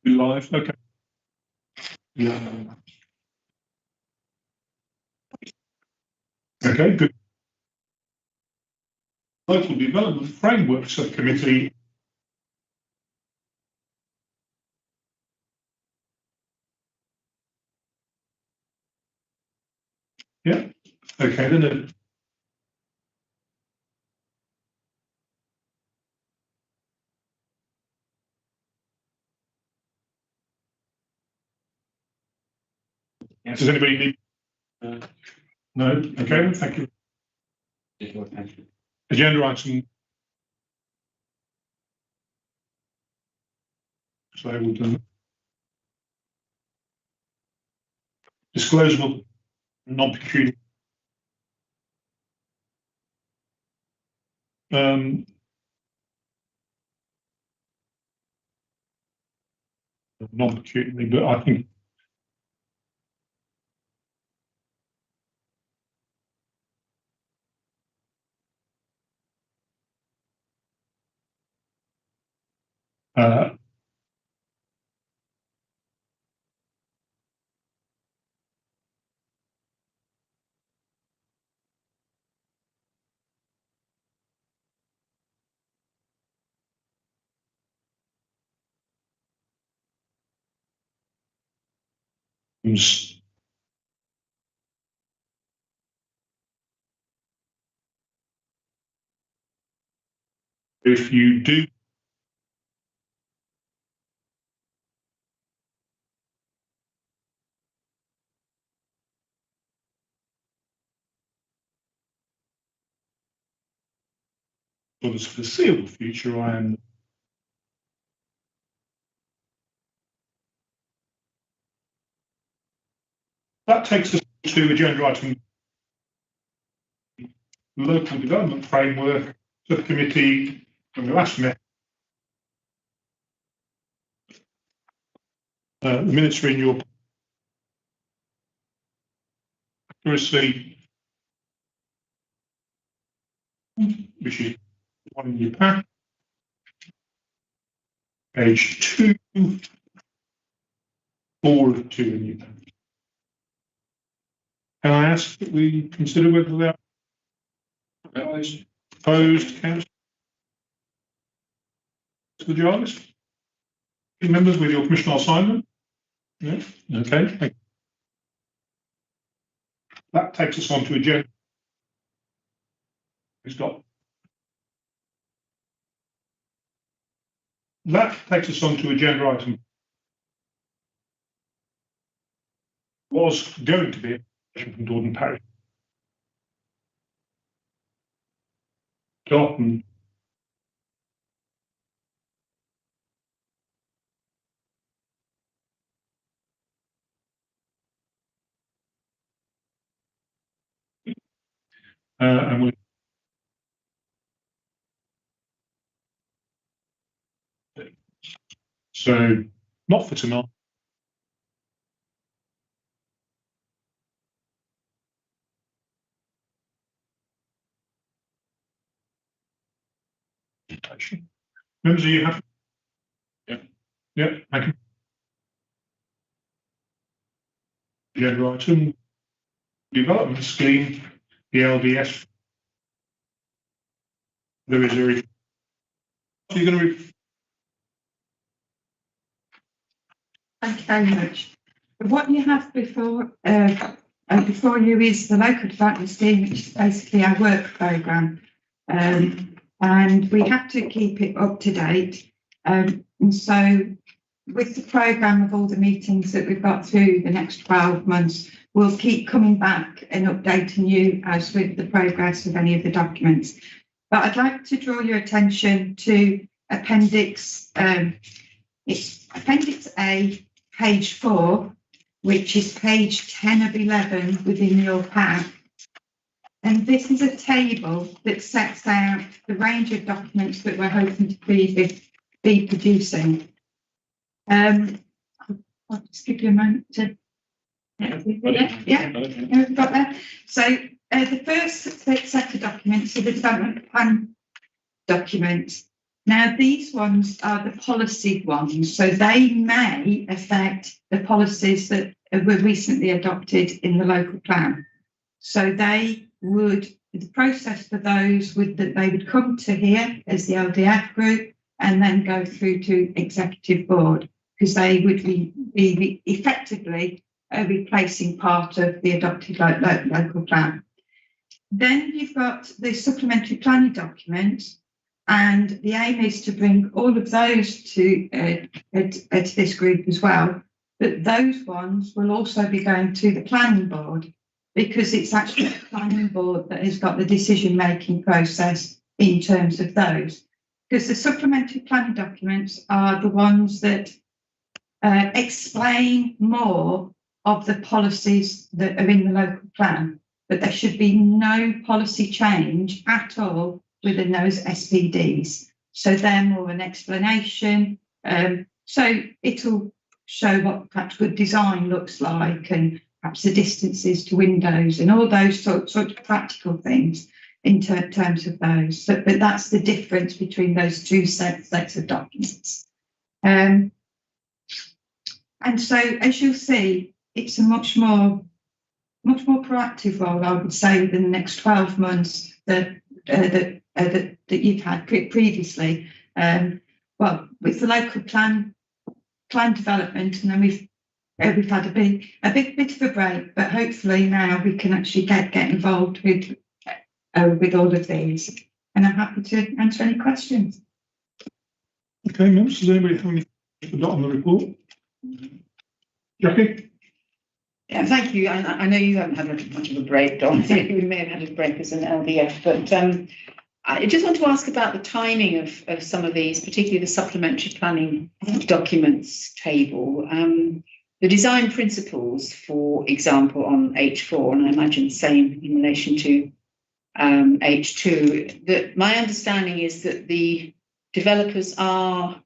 Live, okay. Yeah. Okay, good. Local Development Framework Subcommittee. Yeah, okay, then. Does anybody need? No, okay, thank you. Agenda item. So we'll do disclosure of non-pecuniary. Non-pecuniary, but I think if you do for the foreseeable future, I am that takes us to agenda item Local Development Framework Subcommittee from the last met. The minutes are in your accuracy, which is one in your pack. Page 2, 4 of 2 in your pack. Can I ask that we consider whether they are opposed, councillor Jarvis? Members with your commissioner assignment? Yeah, okay. Thank you. That takes us on to agenda. That takes us on to agenda item. Was going to be a question from Dorden Parish. Dalton. And we so not for tonight. Members, are you happy? Yeah. Yeah, thank you. Agenda item development scheme, the LDS. There is a. Are you going to? Thank you very much. What you have before you is the local development scheme, which is basically our work programme, and we have to keep it up to date. And so, with the programme of all the meetings that we've got through the next 12 months, we'll keep coming back and updating you as with the progress of any of the documents. But I'd like to draw your attention to Appendix. It's Appendix A, page 4, which is page 10 of 11 within your pack. And this is a table that sets out the range of documents that we're hoping to be producing. I'll just give you a moment to. Yeah, we've got that. So the first set of documents are the development plan documents. Now, these ones are the policy ones, so they may affect the policies that were recently adopted in the local plan. So they would, the process for those would that they would come to here as the LDF group and then go through to executive board, because they would be effectively replacing part of the adopted local plan. Then you've got the supplementary planning documents, and the aim is to bring all of those to this group as well. But those ones will also be going to the planning board, because it's actually the planning board that has got the decision-making process in terms of those. Because the supplementary planning documents are the ones that explain more of the policies that are in the local plan, but there should be no policy change at all within those SPDs. So they're more an explanation. So it'll show what perhaps good design looks like, and perhaps the distances to windows and all those sort of practical things in terms of those. So, but that's the difference between those two sets of documents. And so, as you'll see, it's a much more proactive role, I would say, within the next 12 months that you've had previously. Well, with the local plan development, and then we've had a big bit of a break, but hopefully now we can actually get involved with all of these. And I'm happy to answer any questions. Okay, members, does anybody have any on the report? Jackie? Yeah, thank you. I know you haven't had much of a break, Don. You may have had a break as an LDF, but I just want to ask about the timing of some of these, particularly the supplementary planning documents table. The design principles, for example, on H4, and I imagine the same in relation to H2, that my understanding is that the developers are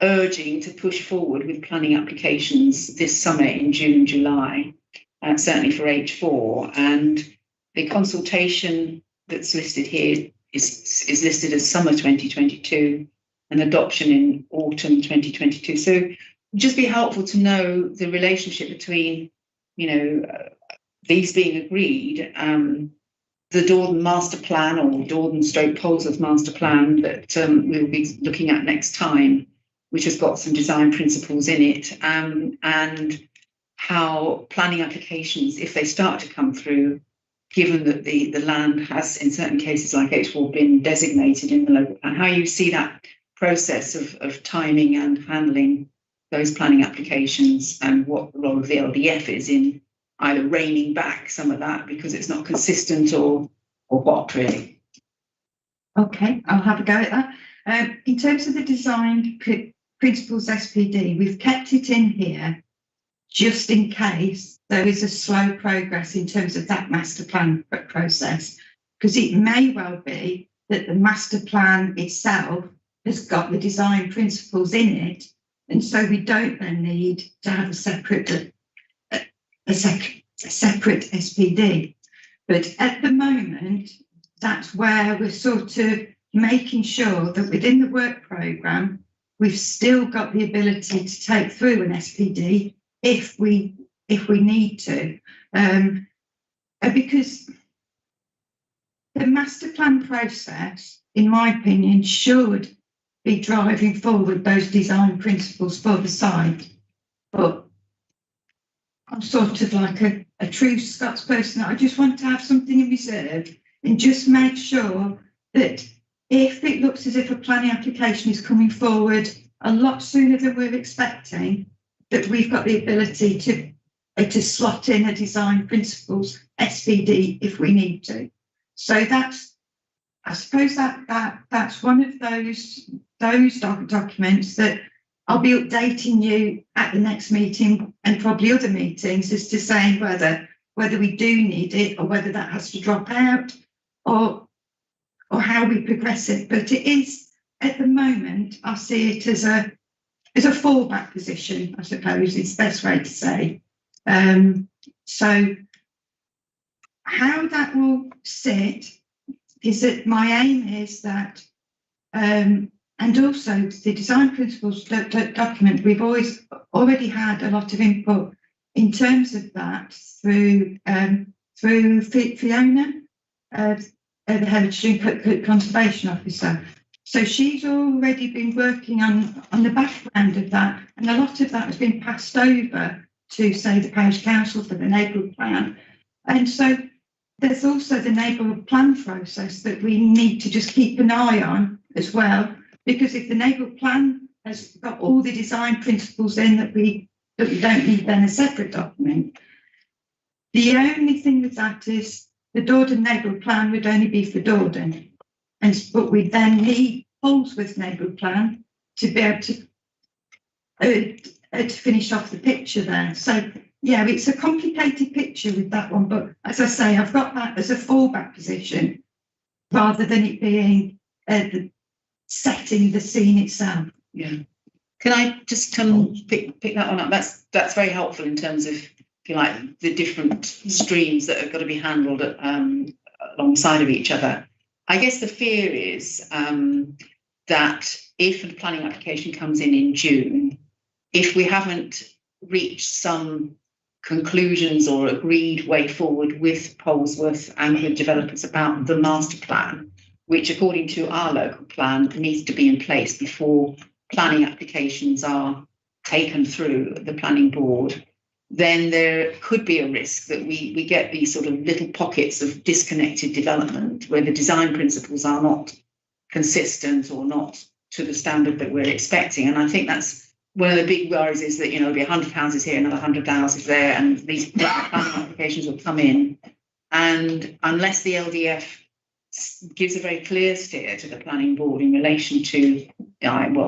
urging to push forward with planning applications this summer in June, July, certainly for H4. And the consultation that's listed here is listed as summer 2022 and adoption in autumn 2022. So it'd just be helpful to know the relationship between, these being agreed, the Dordon master plan, or Dordon/Polesworth master plan that we'll be looking at next time, which has got some design principles in it, and how planning applications, if they start to come through, given that the land has, in certain cases like H4, been designated in the local plan, how you see that process of timing and handling those planning applications, and what the role of the LDF is in either reining back some of that because it's not consistent, or what, really. Okay, I'll have a go at that. In terms of the design principles SPD, we've kept it in here just in case there is a slow progress in terms of that master plan process, because it may well be that the master plan itself has got the design principles in it, and so we don't then need to have a separate SPD. But at the moment, that's where we're sort of making sure that within the work programme, we've still got the ability to take through an SPD if we need to, because the master plan process, in my opinion, should be driving forward those design principles for the site. But I'm sort of like a true Scots person. I just want to have something in reserve and just make sure that if it looks as if a planning application is coming forward a lot sooner than we're expecting, that we've got the ability to slot in a design principles SPD if we need to. So I suppose that's one of those documents that I'll be updating you at the next meeting, and probably other meetings, as to saying whether we do need it, or whether that has to drop out, or how we progress it. But it is, at the moment, I see it as a fallback position, I suppose is the best way to say. So how that will sit is that my aim is that and also the design principles document, we've already had a lot of input in terms of that through Fiona, the Heritage and Conservation Officer. So she's already been working on the background of that, and a lot of that has been passed over to, say, the Parish Council for the neighbourhood plan. And so there's also the neighbourhood plan process that we need to just keep an eye on as well, because if the neighbourhood plan has got all the design principles in that we don't need then a separate document. The only thing with that is the Dordon neighbourhood plan would only be for Dordon. But we then need Polesworth neighbourhood plan to be able to finish off the picture there. So yeah, it's a complicated picture with that one, but as I say, I've got that as a fallback position rather than it being setting the scene itself. Yeah. Can I just pick that one up? That's very helpful in terms of, if you like, the different streams that have got to be handled alongside of each other. I guess the fear is that if a planning application comes in June, if we haven't reached some conclusions or agreed way forward with Polesworth and with developers about the master plan, which according to our local plan needs to be in place before planning applications are taken through the planning board, then there could be a risk that we get these sort of little pockets of disconnected development where the design principles are not consistent or not to the standard that we're expecting. And I think that's one of the big worries, is that, there'll be 100 houses here, another 100 houses there, and these planning applications will come in. And unless the LDF gives a very clear steer to the planning board in relation to,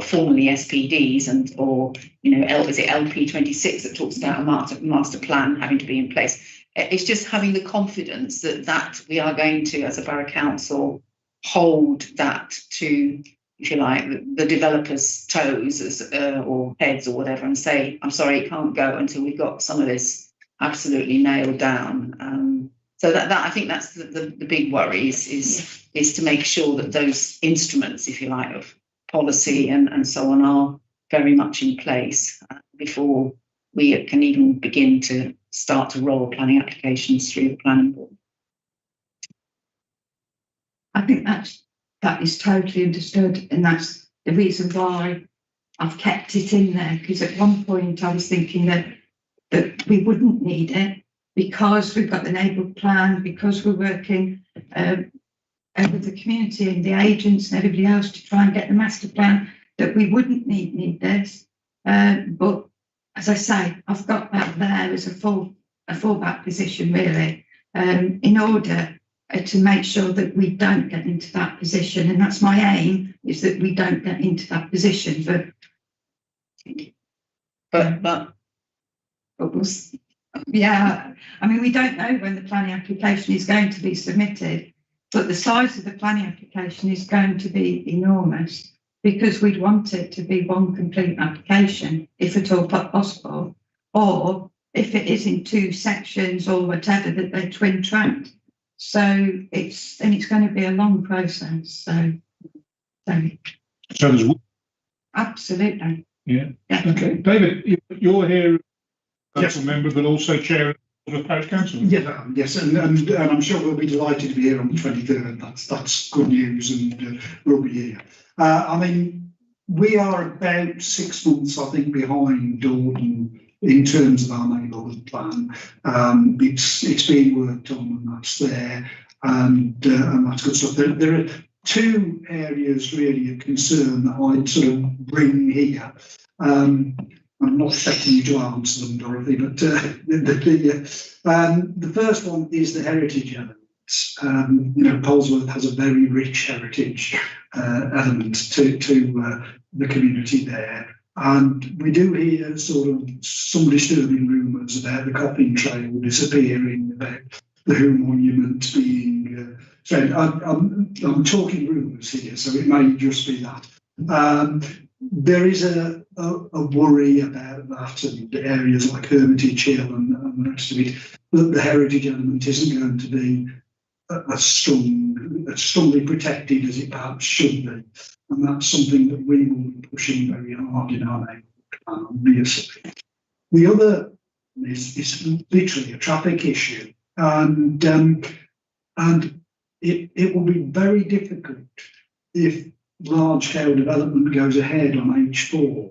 formerly SPDs is it LP26 that talks about a master plan having to be in place. It's just having the confidence that we are going to, as a borough council, hold that to, if you like, the developer's toes or heads or whatever, and say, I'm sorry, it can't go until we've got some of this absolutely nailed down. So that I think that's the big worry is to make sure that those instruments, if you like, of policy and so on are very much in place before we can even begin to start to roll planning applications through the planning board. I think that is totally understood, and that's the reason why I've kept it in there, because at one point I was thinking that we wouldn't need it because we've got the neighbourhood plan, because we're working with the community and the agents and everybody else to try and get the master plan, that we wouldn't need this. But as I say, I've got that there as a fallback position, really, in order to make sure that we don't get into that position. And that's my aim, is that we don't get into that position. But we'll see. Yeah, I mean, we don't know when the planning application is going to be submitted, but the size of the planning application is going to be enormous, because we'd want it to be one complete application, if at all possible, or if it is in two sections or whatever, that they're twin tracked. So it's going to be a long process. So there's absolutely. Yeah. Okay, David, you're here, council member, but also chair of the parish council. Yeah, yes, and I'm sure we'll be delighted to be here on the 23rd. That's good news, and we'll be here. I mean, we are about 6 months, I think, behind Dordon in terms of our neighbourhood plan. It's being worked on, and that's there, and that's good stuff. There are two areas really of concern that I'd sort of bring here. I'm not expecting you to answer them, Dorothy, but the first one is the heritage elements. Polesworth has a very rich heritage element to the community there. And we do hear sort of some disturbing rumours about the Copping Trail disappearing, about the Who Monument being... I'm talking rumours here, so it may just be that. There is a worry about that, and areas like Hermitage Hill and the rest of it, that the heritage element isn't going to be as strongly protected as it perhaps should be. and that's something that we will be pushing very hard in our neighbourhood plan, obviously. The other is literally a traffic issue, and it will be very difficult if large-scale development goes ahead on H4,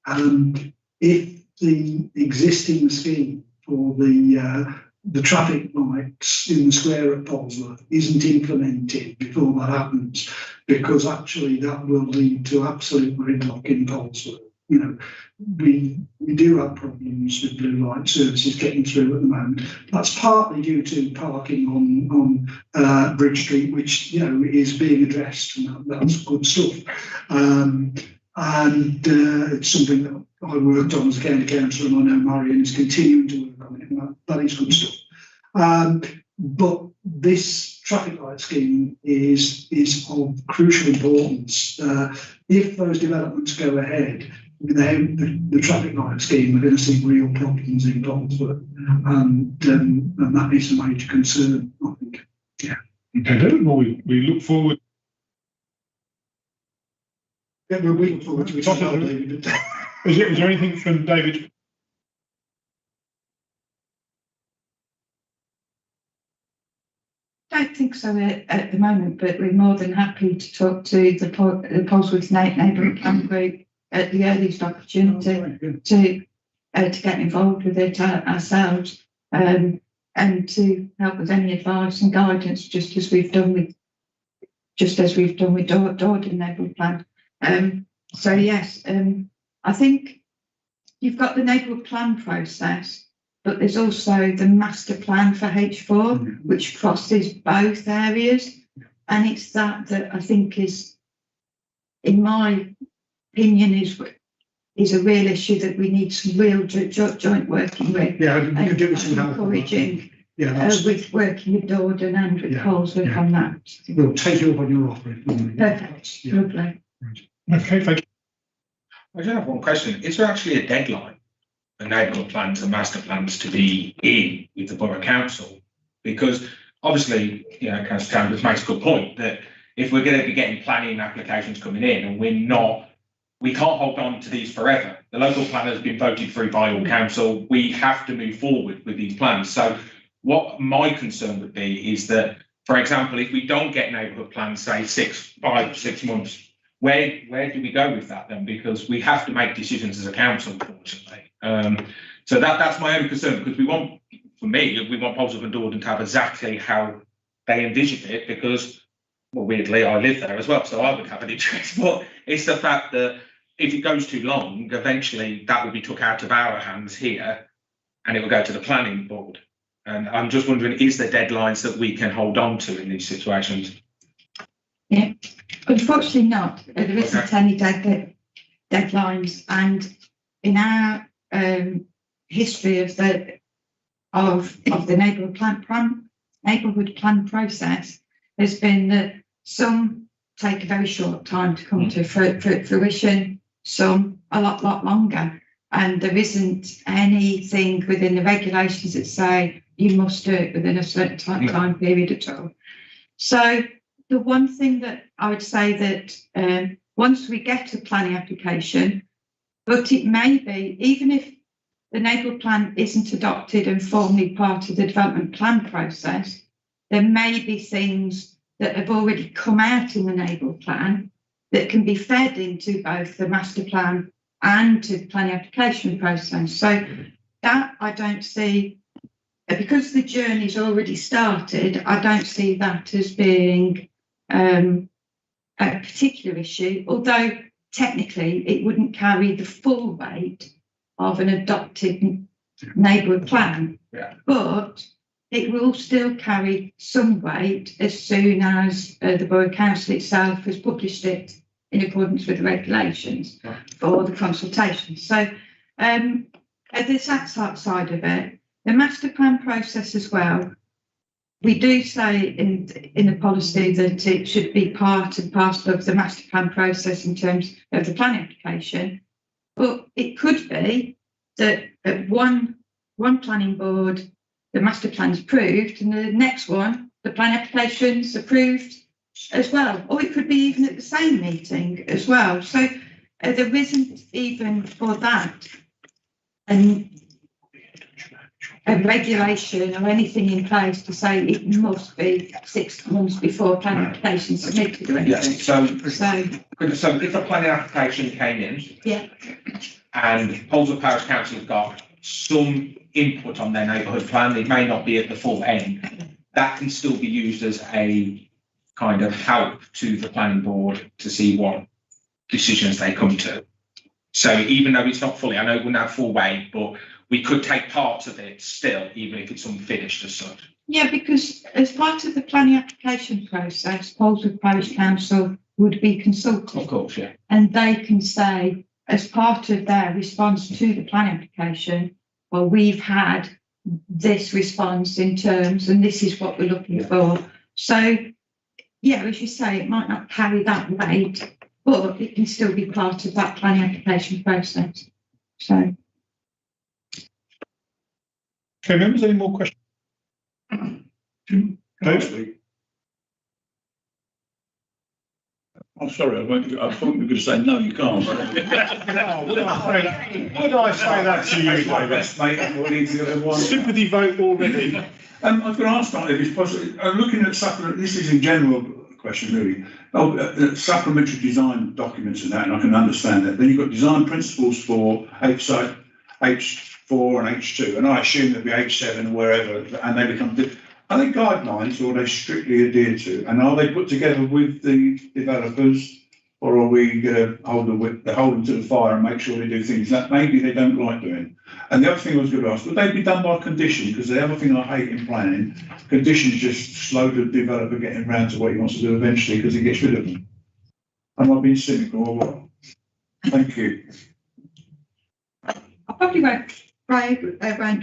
and if the existing scheme for the traffic lights in the square at Polesworth isn't implemented before that happens, because actually that will lead to absolute gridlock in Polesworth. You know, we do have problems with blue light services getting through at the moment. That's partly due to parking on Bridge Street, which, you know, is being addressed, and that's good stuff. It's something that I worked on as a county councillor, and I know Marion is continuing to work on it, and that is good stuff. But this traffic light scheme is of crucial importance. If those developments go ahead without the traffic light scheme, we're going to see real problems in Polesworth, and that is a major concern, I think. Yeah. Okay, David, well, we look forward. Yeah, we're looking forward to it. Is there anything from David? I don't think so at the moment, but we're more than happy to talk to the Polesworth Neighbourhood Plan Group at the earliest opportunity to get involved with it ourselves, and to help with any advice and guidance, just as we've done with Dordon Neighbourhood Plan. So yes, I think you've got the neighbourhood plan process, but there's also the master plan for H4, which crosses both areas. And it's that I think is, in my opinion, is a real issue that we need some real joint working with. Yeah, we could do with some help. Encouraging, with working with Dordon and with Polesworth on that. We'll take you up on your offer. Perfect, lovely. Okay, thank you. I just have one question. Is there actually a deadline for neighbourhood plans and master plans to be in with the Borough Council? Because obviously, you know, Councillor Chambers makes a good point that if we're going to be getting planning applications coming in and we can't hold on to these forever. The local plan has been voted through by all council. We have to move forward with these plans. So what my concern would be is that, for example, if we don't get neighbourhood plans, say 5 or 6 months, where do we go with that then? Because we have to make decisions as a council, unfortunately. So that's my only concern, because we want Polesworth and Dordon to have exactly how they envision it, because, well, weirdly, I live there as well, so I would have an interest. But it's the fact that if it goes too long, eventually that will be took out of our hands here, and it will go to the planning board. And I'm just wondering, is there deadlines that we can hold on to in these situations? Yeah, unfortunately not. There isn't any deadlines, and in our history of the neighbourhood plan process, has been that some take a very short time to come to fruition, some a lot longer, and there isn't anything within the regulations that say you must do it within a certain time period at all. So the one thing that I would say that once we get a planning application, but it may be, even if the neighbourhood plan isn't adopted and formally part of the development plan process, there may be things that have already come out in the neighbourhood plan that can be fed into both the master plan and to the planning application process. So that I don't see, because the journey's already started, I don't see that as being a particular issue, although technically it wouldn't carry the full weight of an adopted neighbourhood plan, but it will still carry some weight as soon as the Borough Council itself has published it in accordance with the regulations for the consultation. So there's that side of it. The master plan process as well, we do say in the policy that it should be part and parcel of the master plan process in terms of the planning application, but it could be that at one planning board, the master plan is approved, and the next one, the planning application's approved as well, or it could be even at the same meeting as well. So there isn't even for that a regulation or anything in place to say it must be 6 months before planning application submitted or Yes, anything. so if a planning application came in. Yeah. And Poleswood Parish Council have got some input on their neighbourhood plan, it may not be at the full end, that can still be used as a kind of help to the planning board to see what decisions they come to. So even though it's not fully, I know it wouldn't have full weight, but we could take parts of it still, even if it's unfinished as such. Yeah, because as part of the planning application process, Poleswood Parish Council would be consulted. Of course, yeah. And they can say, as part of their response to the planning application, well, we've had this response in terms, and this is what we're looking for. So, yeah, as you say, it might not carry that weight, but it can still be part of that planning application process. So. Okay, members, any more questions? Dave? I'm sorry, I thought you were going to say, no, you can't. Would I say that to you, David? Sympathy vote already. I've got to ask that if it's possible. I'm looking at supplement, this is in general question really. Supplementary design documents and that, and I can understand that. Then you've got design principles for H4 and H2, and I assume they'll be H7 or wherever, and they become. Are they guidelines or are they strictly adhered to? And are they put together with the developers, or are we going to hold them to the fire and make sure they do things that maybe they don't like doing? And the other thing I was going to ask, would they be done by condition? Because the other thing I hate in planning, conditions just slow the developer getting around to what he wants to do eventually because he gets rid of them. Am I being cynical or what? Thank you. I probably won't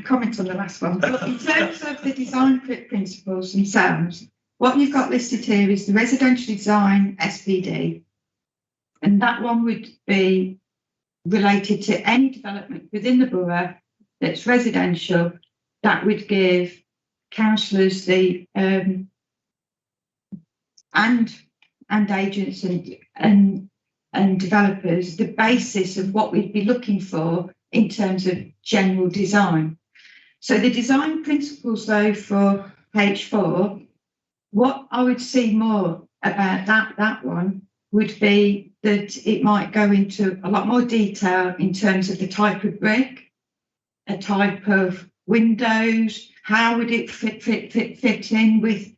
comment on the last one, but in terms of the design principles themselves, what you've got listed here is the residential design SPD, and that one would be related to any development within the borough that's residential. That would give councillors the and agents and developers the basis of what we'd be looking for in terms of general design. So the design principles, though, for H4, what I would see more about that one would be that it might go into a lot more detail in terms of the type of brick, a type of windows, how would it fit in with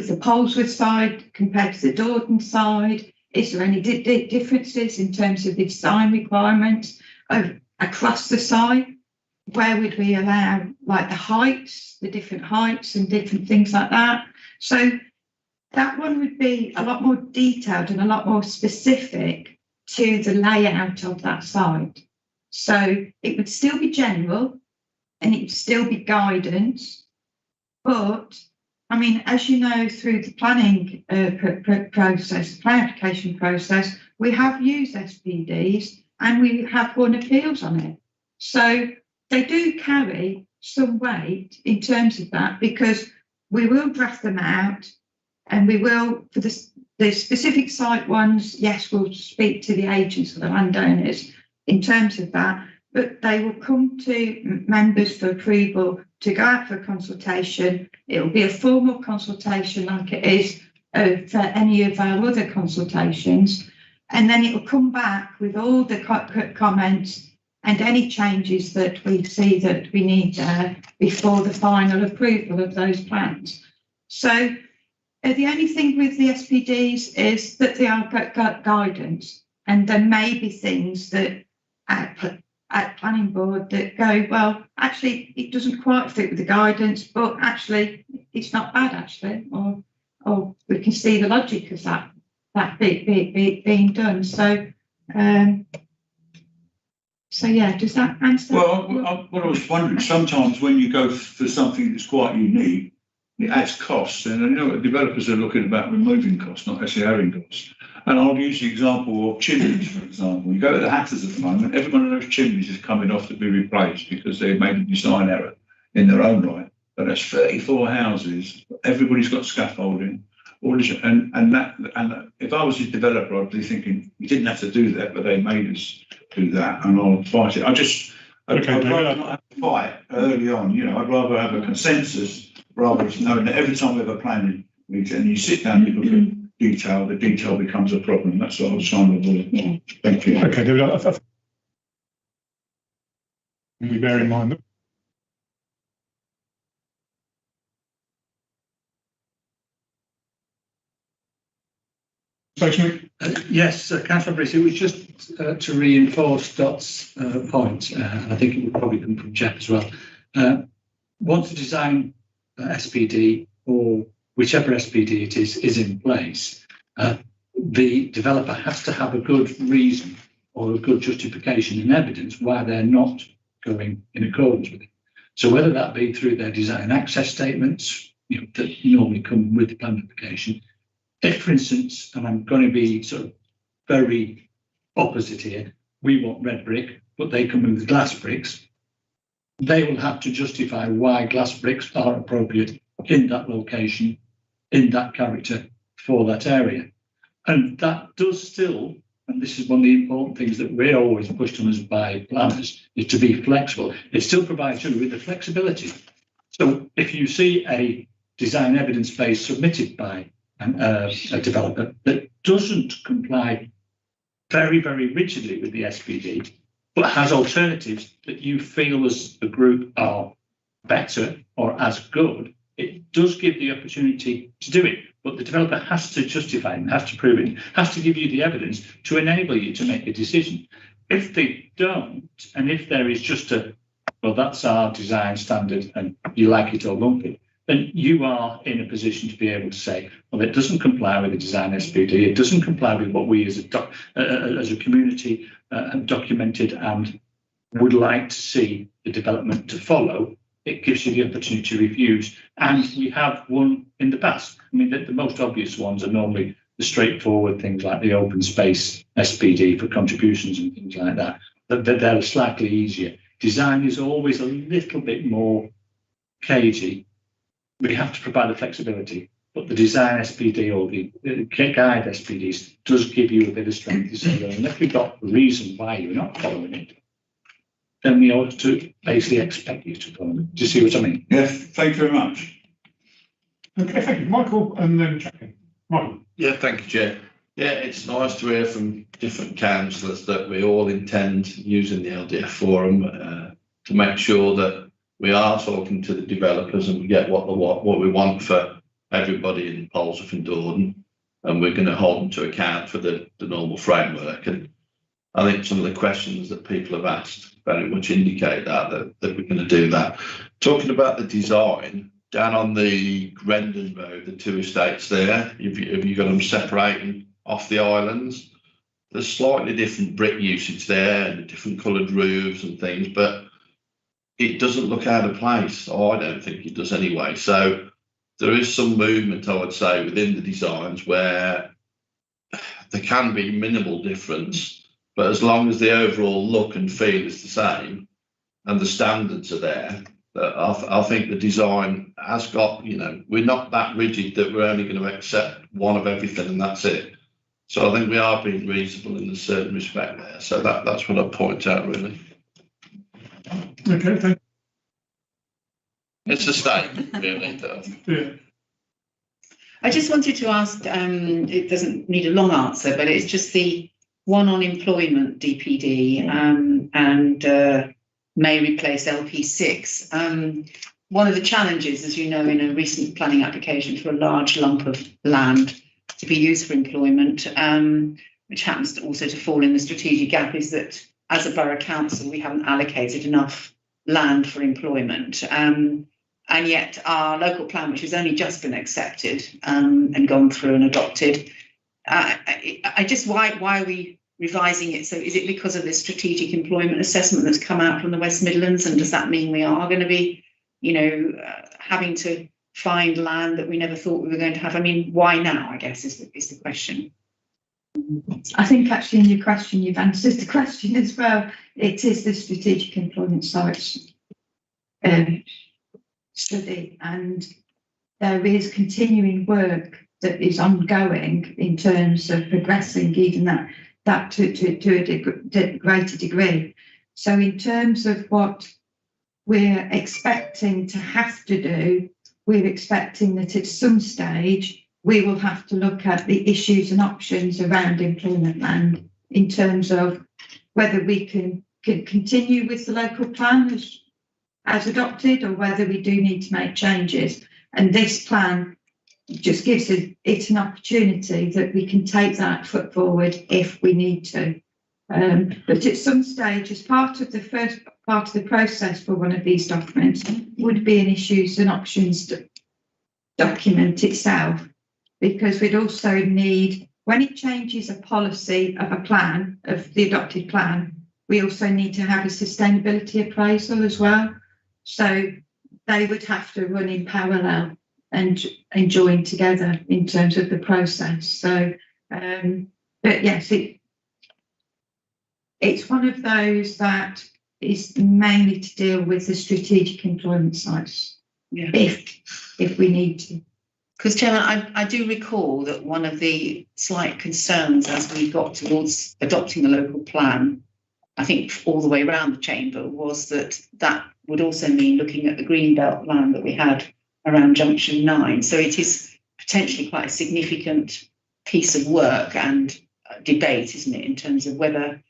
the Poleswood side compared to the Dordon side? Is there any differences in terms of the design requirements across the site? Where would we allow like the heights, the different heights and different things like that? So that one would be a lot more detailed and a lot more specific to the layout of that site. So it would still be general and it would still be guidance. But I mean, as you know, through the planning process, plan application process, we have used SPDs and we have won appeals on it. So they do carry some weight in terms of that, because we will draft them out and we will, for the specific site ones, yes, we'll speak to the agents or the landowners in terms of that, but they will come to members for approval to go out for consultation. It will be a formal consultation like it is for any of our other consultations. And then it will come back with all the comments and any changes that we see that we need there before the final approval of those plans. So the only thing with the SPDs is that they are guidance, and there may be things that at planning board that go, well, actually it doesn't quite fit with the guidance, but actually it's not bad actually, or we can see the logic of that being done. So yeah, does that answer? Well, what I was wondering, sometimes when you go for something that's quite unique, it adds costs, and you know developers are looking about removing costs, not necessarily adding costs. And I'll use the example of chimneys, for example. You go to the Hatters at the moment, every one of those chimneys is coming off to be replaced because they've made a design error in their own right. But that's 34 houses, everybody's got scaffolding, And if I was a developer, I'd be thinking, we didn't have to do that, but they made us do that, and I'll fight it. I'd rather not have to fight early on, I'd rather have a consensus rather than knowing that every time we have a planning meeting and you sit down, you look at detail, the detail becomes a problem. That's what I was trying to avoid. Yeah. Thank you. Okay, David, we bear in mind that. Yes, Councillor Brice, it was just to reinforce Dot's point, and I think it would probably come from Jeff as well. Once the design SPD or whichever SPD it is in place, the developer has to have a good reason or a good justification and evidence why they're not going in accordance with it. So whether that be through their design access statements, that normally come with the plan application. If, for instance, and I'm going to be sort of very opposite here, we want red brick, but they come in with glass bricks, they will have to justify why glass bricks are appropriate in that location, in that character, for that area. And that does still, and this is one of the important things that we're always pushed on us by planners, is to be flexible. It still provides you with the flexibility. So if you see a design evidence base submitted by a developer that doesn't comply very, very rigidly with the SPD, but has alternatives that you feel as a group are better or as good, it does give the opportunity to do it. But the developer has to justify it, has to prove it, has to give you the evidence to enable you to make a decision. If they don't, and if there is just well, that's our design standard and you like it or lump it, then you are in a position to be able to say, well, it doesn't comply with the design SPD, it doesn't comply with what we as a community have documented and would like to see the development to follow. It gives you the opportunity to refuse. And we have one in the past. I mean, the most obvious ones are normally the straightforward things like the open space SPD for contributions and things like that. They're slightly easier. Design is always a little bit more cagey. We have to provide the flexibility, but the design SPD or the guide SPDs does give you a bit of strength to say, well, if you've got a reason why you're not following it, then we ought to basically expect you to follow it. Do you see what I mean? Yes, thank you very much. Okay, thank you, Michael, and then Jackie. Michael. Yeah, thank you, Chair. Yeah, it's nice to hear from different councillors that we all intend using the LDF forum to make sure that we are talking to the developers and we get what we want for everybody in Polesworth and Dordon, and we're going to hold them to account for the normal framework. And I think some of the questions that people have asked very much indicate that we're going to do that. Talking about the design, down on the Grendon Road, the two estates there, have you got them separating off the islands? There's slightly different brick usage there and different coloured roofs and things, but it doesn't look out of place. I don't think it does anyway. So there is some movement, I would say, within the designs where there can be minimal difference, but as long as the overall look and feel is the same and the standards are there, I think the design has got, we're not that rigid that we're only going to accept one of everything and that's it. So I think we are being reasonable in a certain respect there. So that's what I point out, really. Okay, thank you. It's a statement, really, though. Yeah. I just wanted to ask, it doesn't need a long answer, but it's just the one on employment DPD and may replace LP6. One of the challenges, as you know, in a recent planning application for a large lump of land to be used for employment, which happens also to fall in the strategic gap, is that as a borough council, we haven't allocated enough land for employment. And yet our local plan, which has only just been accepted and gone through and adopted, why are we revising it? So is it because of this strategic employment assessment that's come out from the West Midlands? And does that mean we are going to be, having to find land that we never thought we were going to have? I mean, why now, I guess, is the question. I think actually in your question, you've answered the question as well. It is the strategic employment sites study, and there is continuing work that is ongoing in terms of progressing even that to a greater degree. So in terms of what we're expecting to have to do, we're expecting that at some stage we will have to look at the issues and options around employment land in terms of whether we can continue with the local plan as adopted, or whether we do need to make changes. And this plan just gives it an opportunity that we can take that foot forward if we need to. But at some stage, as part of the first part of the process for one of these documents, would be an issues and options document itself, because we'd also need, when it changes a policy of a plan, of the adopted plan, we also need to have a sustainability appraisal as well. So they would have to run in parallel and join together in terms of the process. So, but yes, it's one of those that is mainly to deal with the strategic employment sites, Yeah. if we need to. Because, Chairman, I do recall that one of the slight concerns as we got towards adopting the local plan, I think all the way around the chamber, was that would also mean looking at the Greenbelt plan that we had around Junction 9. So it is potentially quite a significant piece of work and debate, isn't it, in terms of whether,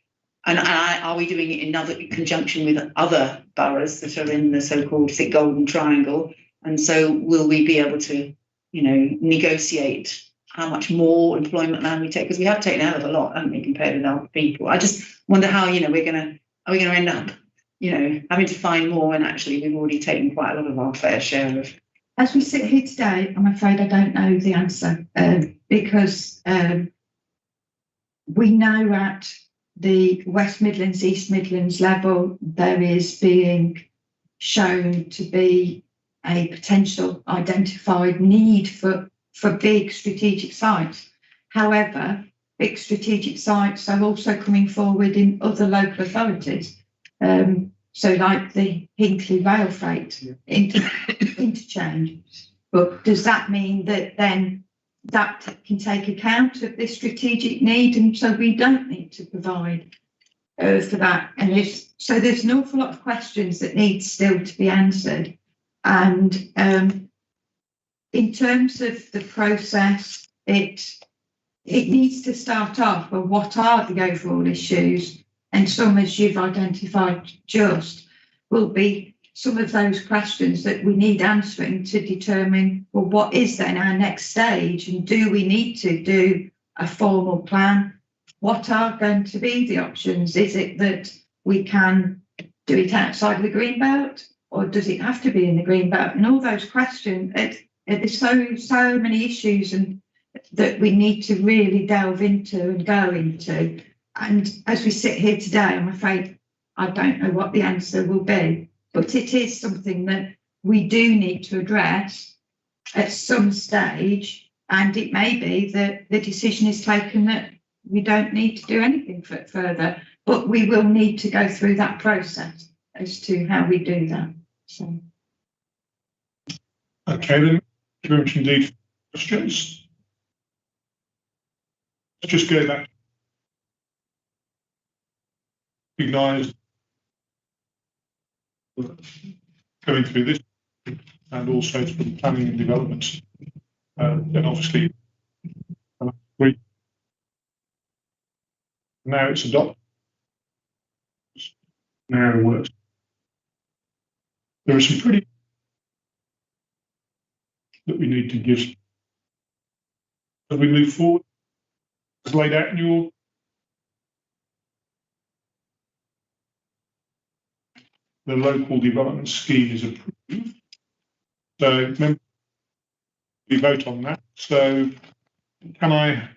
and are we doing it in conjunction with other boroughs that are in the so-called thick golden triangle? And so will we be able to, negotiate how much more employment land we take? Because we have taken out of a lot, haven't we, compared with other people? I just wonder how, are we going to end up, having to find more when actually we've already taken quite a lot of our fair share of. As we sit here today, I'm afraid I don't know the answer, because we know at the West Midlands, East Midlands level, there is being shown to be a potential identified need for big strategic sites. However, big strategic sites are also coming forward in other local authorities. So like the Hinckley rail freight interchange. But does that mean that then that can take account of this strategic need, and so we don't need to provide for that? And so there's an awful lot of questions that need still to be answered. And in terms of the process, it needs to start off with what are the overall issues, and some, as you've identified, will be some of those questions that we need answering to determine, well, what is then our next stage, and do we need to do a formal plan? What are going to be the options? Is it that we can do it outside of the Greenbelt, or does it have to be in the Greenbelt? And all those questions, there's so many issues and that we need to really delve into and go into. And as we sit here today, I'm afraid I don't know what the answer will be, but it is something that we do need to address at some stage. And it may be that the decision is taken that we don't need to do anything further, but we will need to go through that process as to how we do that. So. Okay, then, thank you very much indeed. Questions? Let's just go back. Recognise going through this, and also through planning and development, and obviously now it's adopted. Now it works. There are some pretty that we need to give as we move forward. As laid out in your the local development scheme is approved. So remember, we vote on that. So can I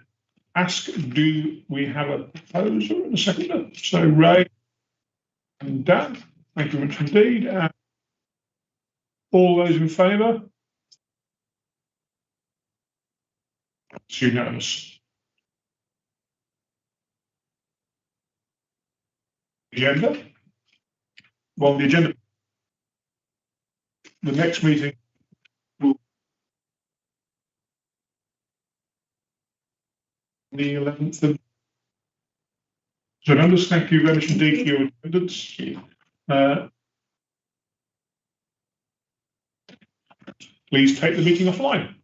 ask, do we have a proposer and a seconder? So Ray and Dan, thank you very much indeed. All those in favour? It's unanimous. Agenda. Well, the agenda, the next meeting will the 11th of. So members, thank you very much indeed for your attendance. Please take the meeting offline.